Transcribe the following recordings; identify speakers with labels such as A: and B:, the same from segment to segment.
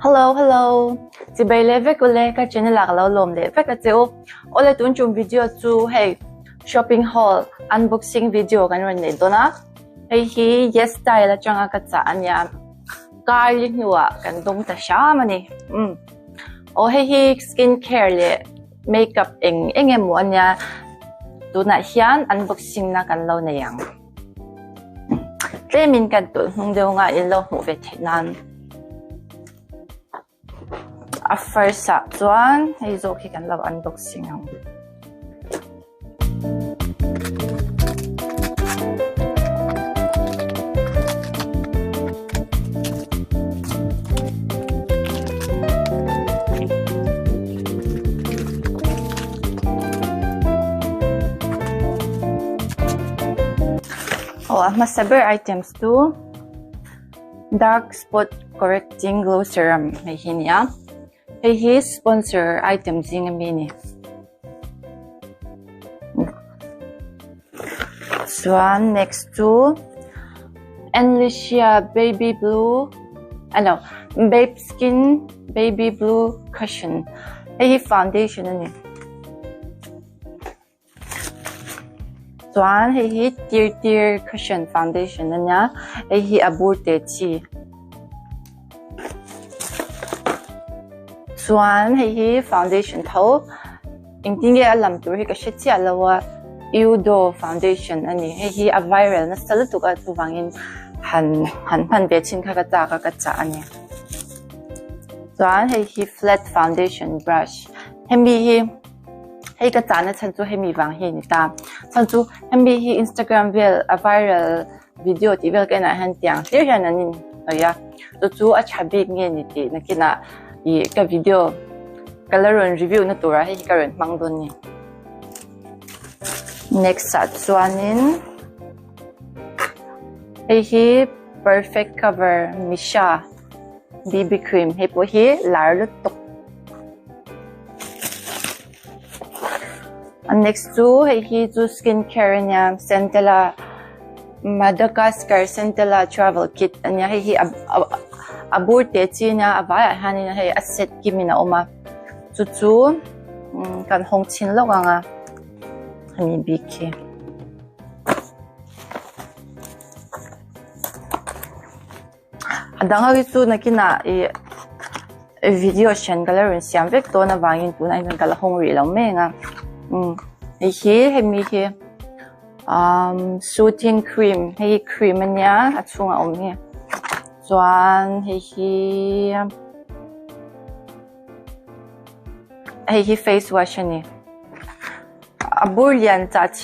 A: Hello, hello. Chị bay lê vết của lê các channel lạc lâu lồm lê vết các chiếu. Ô lê tuần chung video chu hey shopping haul unboxing video kan ron nei dona. Hey hi yes style la changa ka cha anya. Kai li nuwa kan dong ta sha mani. Ô hey hi skincare le makeup eng em mo anya. Tuna hian unboxing na kan lo nei yang. Tle min kan tu hung deu nga in lo mu ve thenan. A first up chuan hei zo khi kan lo unboxing ang masaber items to dark spot correcting glow serum may hinia. Hey, his sponsor items in a mini. Swan next to Enlicia Baby Blue. Babe Skin Baby Blue Cushion. Hey, foundation ani. Swan hey, Tear Cushion foundation anya. Hey, aburte chi. Swan hey foundation thau ingtinge alam tur hi ka shechi alawa Udo foundation ani hey a viral na salatu ka tuwangin han bechin kha ka cha ani. Swan hey flat foundation brush hemi hey ka cha na chanchu hemi wang hi ni ta chanchu hemi hi Instagram vel a viral video ti vel ka na han tiang clear han ani aya to chu a chabi nge ni ti nakina cái video color review na tura hay current mang don ni. Next at swanin hey perfect cover Misha BB cream hey po hi lar lutok. And next to hey to skincare niya Centella Madagascar Centella travel kit anya hey aburte china avaya hanin hey asset kimina oma chu kan hong chin lo nga hani biki adanga gi chu nakina video shen gallery siam vek to na wangin tu na in kala hong ri lo me nga hemi hi soothing cream hey cream anya achunga omni Swan hey face wash ani aburian touch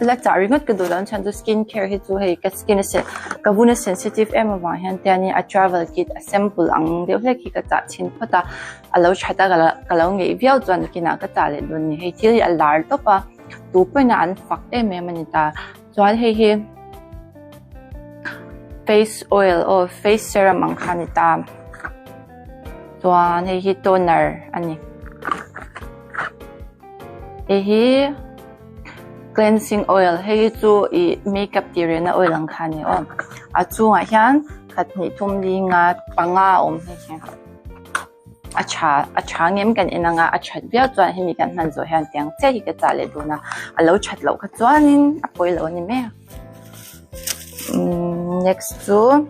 A: la charingot ka dolan chandu skincare hi chu hey ka skin se ka buna sensitive em wa han tani a travel kit a sample ang de hle ki ka cha chin phata alo chata ka lo nge viau chuan kina ka cha le don ni hey thil a lar to pa tu pa na an fak em manita chuan hey face oil or face serum ang kanita. Tuan hey toner ani. Hey cleansing oil hey chu makeup tire na oil ang kani on. Achu nga hian khat ni thumli nga panga he. Acha ngem kan ina nga achat bia chuan hemi kan man zo hian tiang che hi ka chale duna alo chat lo ka chuanin apoi lo ni me. Next to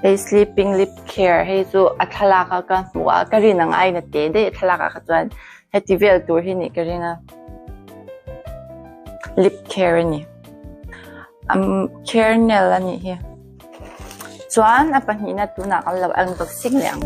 A: hey sleeping lip care hey so athalaka ka wa karina ngai na te de athalaka ka chuan hetivel tur hi ni karina lip care ni kernel ani hi chuan apani na tu na kan lo unboxing lang.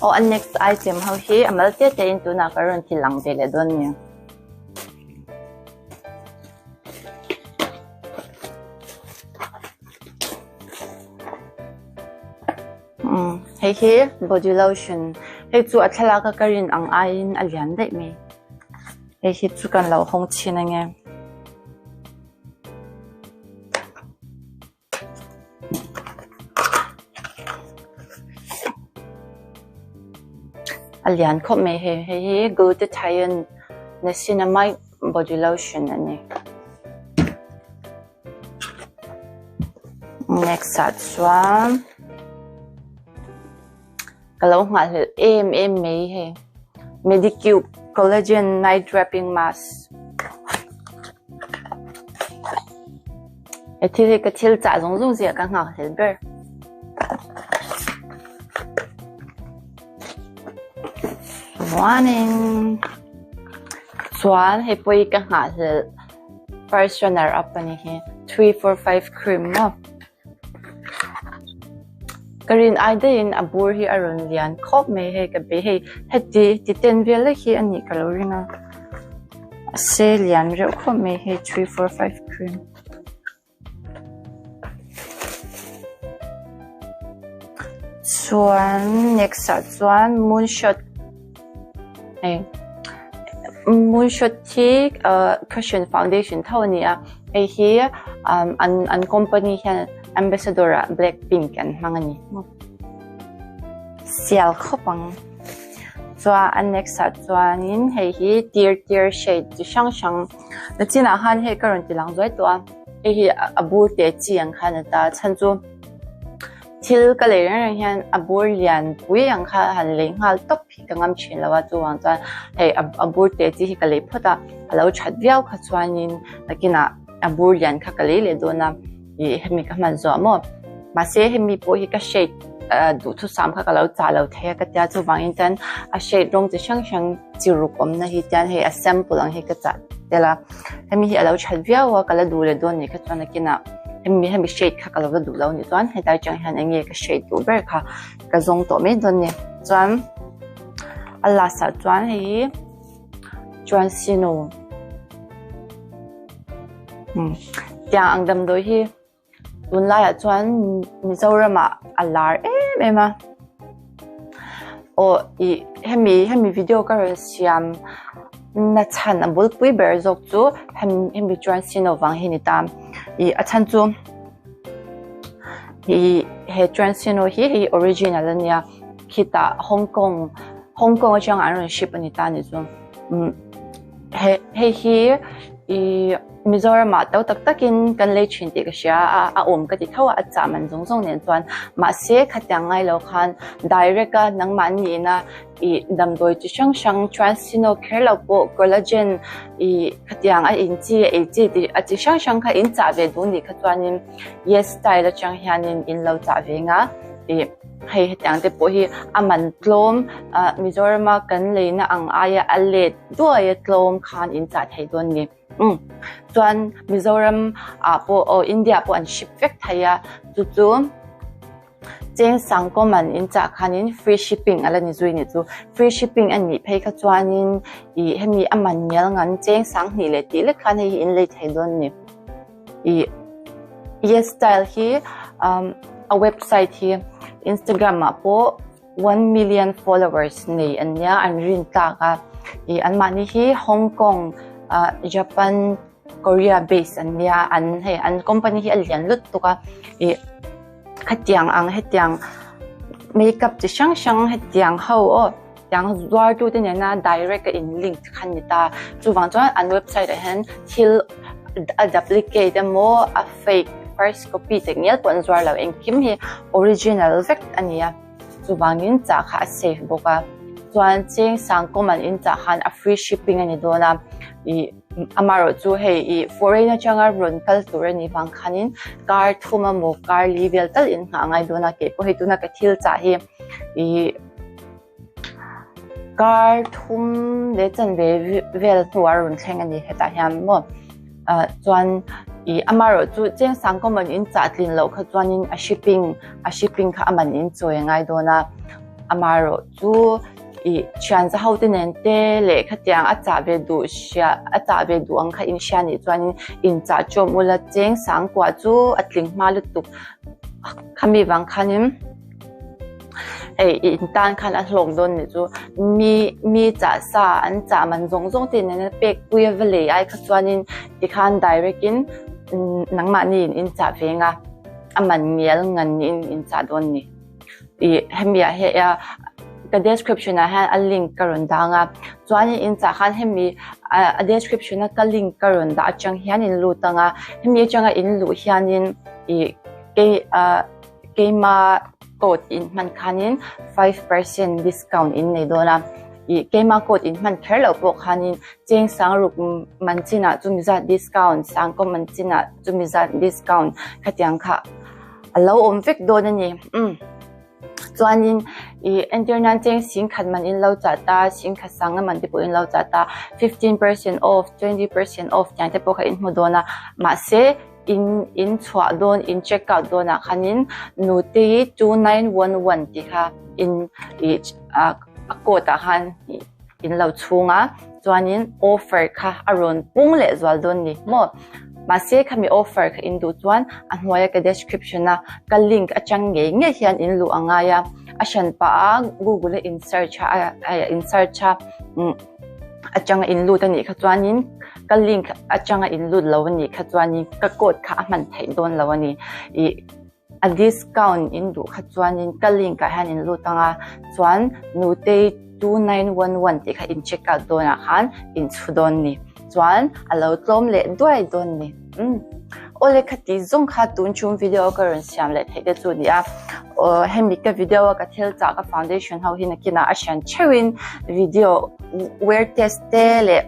A: Oh, ang next item how he amal te into na karon tilang dele don niya. Hey body lotion hey chu athala ka karin ang ain alian dai me hey hi chu kan lo hong chin nge alian khop me he glutathione niacinamide body lotion ani next at chuan kalau ngal me he Medicube collagen night wrapping mask thì cái thil trả giống gì cả ngào thế bơ morning chuan he poi ka nga he first runner up ani he 345 cream no karin aidain abur hi arun lian khop me he ka be he ti ten vel hi ani caloringa se lian re khop me he 345 cream chuan next chuan moonshot moonshot thi cushion foundation thawnia hi an company hian ambassador Blackpink an mangani sial khopang chuan next chuan in hi tier shade chi shang na china han he current lang zoi to hi abur te chi ang khan ta chanchu thil ka le ran hian abur lian pui ang kha han le ngal top hi ka ngam chin lawa chuang chuan he abur te chi hi ka le phota alo that viau kha chuanin nakina abur lian kha ka le dona i hemi ka man zo mo ma se hemi po hi ka shade du thu sam kha ka lo cha lo the ka tia chu wang in tan a shade rong chi shang chi ru kom na hi tan he a sample ang he ka cha tela hemi hi alo that viau ka la du le don ni ka chuan nakina hemi shade kha ka lo du lo ni chuan he dai chang han ange ka shade du ber kha ka zong to me don ni chuan alla sa chuan hi chuan sino tiang ang dam doi hi tun lai chuan Mizorama alar ema o i hemi video ka siam na chan abul pui ber zok chu hemi chuan sino wang hi ni tam i achan chu hi he chuan sino hi original ania kita Hong Kong chang an ship ani ta ni chu he hi i Mizorama tau tak takin kan le chin ti ka sha a ka ti thawa a cha man zong nen chuan ma se khatyang ngai lo khan direct ka nang man ni na i dam doi chi shang chuan sino kherlo po collagen i khatyang a in chi ti a chi shang kha in cha ve du ni kha chuanin yes style chang hianin in lo cha ve nga i hei tang te po hi aman tlom Mizorama kan le na ang aya alet do ay tlom khan in cha thai don ni chuan Mizoram po o India po an ship vek thaya chu cheng sang ko man in cha khanin free shipping ala ni zui ni chu free shipping an ni phei kha chuanin i hemi aman nyal ngan cheng sang ni le ti le khan hi in le thai don ni i yes style hi a website hi Instagram po 1 million followers ni anya an rin ta ka i an mani hi Hong Kong Japan Korea based ania an company hi alian lut to ka i hetiang makeup chi shang hetiang ho o yang zuar tu te na direct in link khan ni ta chu wang chuan an website han thil a duplicate mo a fake first copy technique pon zuar lo en kim hi original vek ania chu wangin cha kha safe boka chuan cheng sang koman in cha khan a free shipping ani dona i amaro chu hei i foreigner changa run kal tur ni wang khanin car thuma mo car level tal in nga ngai dona ke po hetuna ka thil cha hi i car thum le chan ve vel tuar run thleng ani heta hiam mo chuan i amaro chu cheng sang koman in cha tlin lo kha chuanin a shipping kha aman in choi ngai dona amaro chu i chan za hau tenen te le khatyang a cha ve du ang kha in sha ni chuan in cha chom ula cheng sang kwa chu atling ma lu tu khami wang khanim in tan khan a hlong don ni chu mi cha sa an cha man zong tin ne pek pui vele ai kha chuanin ti khan direct in nangma ni in cha venga aman mial ngan in cha don ni i hemia he ya ka description na han a link karun da nga chuan in cha khan hemi a description na ka link karun da achang hian in lu tanga hemi changa in lu hianin I keima code in man khanin 5% discount in nei dona I keima code in man kherlo po khanin cheng sang ruk manchina chumiza discount sang ko manchina chumiza discount khatiang kha alo om vek dona ni chuanin internet cheng sing khat man in lo cha ta sing khat sang man tipo in lo cha ta 15% off 20% off yang te po kha in modona ma se in chwa don in check out dona khanin nuti 2911 ti kha in akota khan in lo chunga chuanin offer kha aron pungle zwal don ni mo mase khami offer kha in du chuan a hnuaia ka description na ka link achang nge hian in lu angaya ashan pa google in search achanga in lu tani kha chuanin ka link achanga in lu lawani kha chuanin ka code kha man thai don lawani a discount in du kha chuanin ka link ka han in lu tanga chuan nute 2911 ti kha in check out dona khan in chudon ni chuan alo tlom le duai don ni ole khati zong kha tun chum video karon siam le thei de chu ni a hemi ka video ka thel cha ka foundation how hina kina ashan chewin video wear test le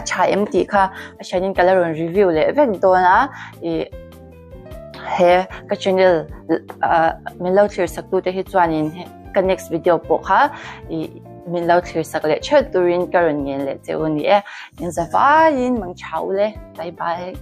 A: acha empty kha ashanin color review le vek dona he ka channel milo clear saktu te hi chuanin ka next video po kha min lo clear sak le chhe turin karon ngen le che uni in za va in mang chau le bye bye